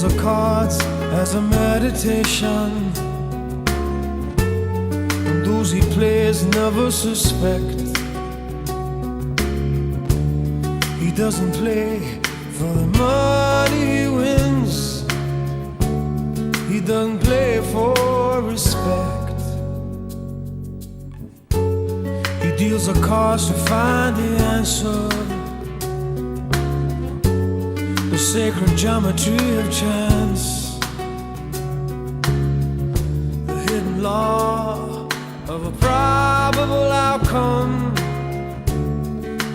the cards as a meditation, and those he plays never suspect. He doesn't play for the money he wins, he doesn't play for respect. He deals the cards to find the answer, the sacred geometry of chance, the hidden law of a probable outcome.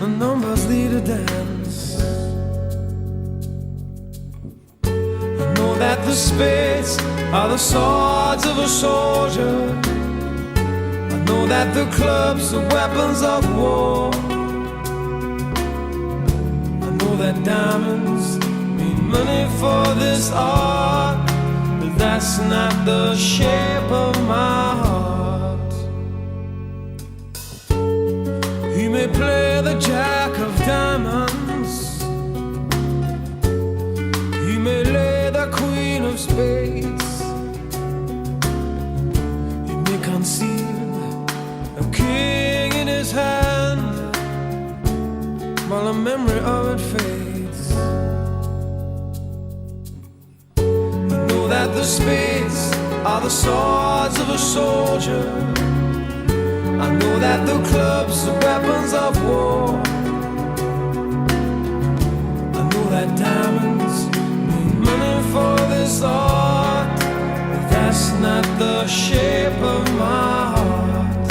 The numbers lead a dance. I know that the spades are the swords of a soldier. I know that the clubs are weapons of war. I know that diamonds mean money for this art, but that's not the shape of my heart. He may play the jack of diamonds, he may lay the queen of spades, he may conceal a king in his hand while the memory of it fades. I know that the spades are the swords of a soldier. I know that the clubs are weapons of war. I know that diamonds mean money for this art, but that's not the shape of my heart.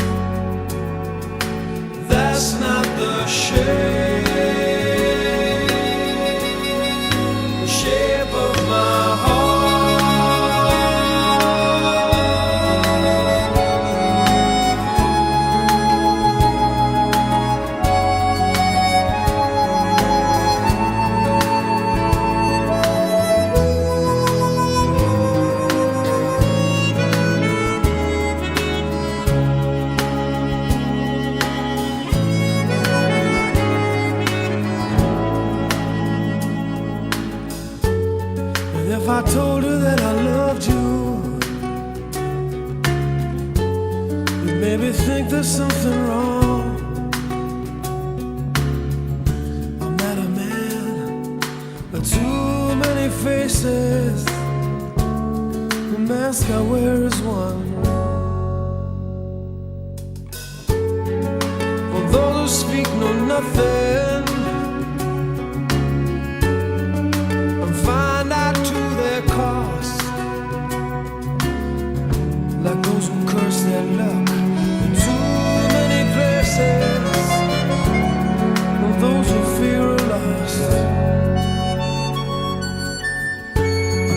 That's not the shape of my heart. If I told her that I loved you, you'd maybe think there's something wrong. I'm not a man with too many faces, the mask I wear is one. For those who speak know nothing and find out to their cost, like those who curse their luck in too many places, and those who fear are lost. I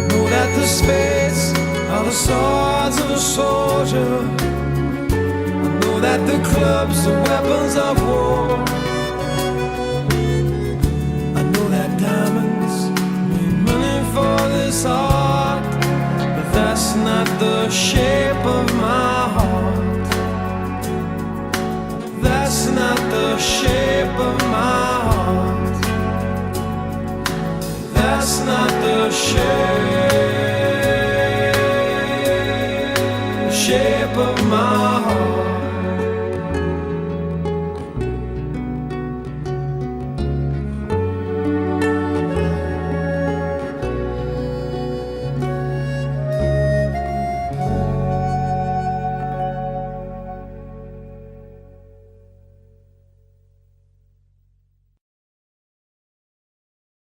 know that the spades are the swords of a soldier. I know that the clubs are weapons of war. I know that diamonds mean money for this art, but that's not the shape of my heart. That's not the shape of my heart. That's not the shape of my heart.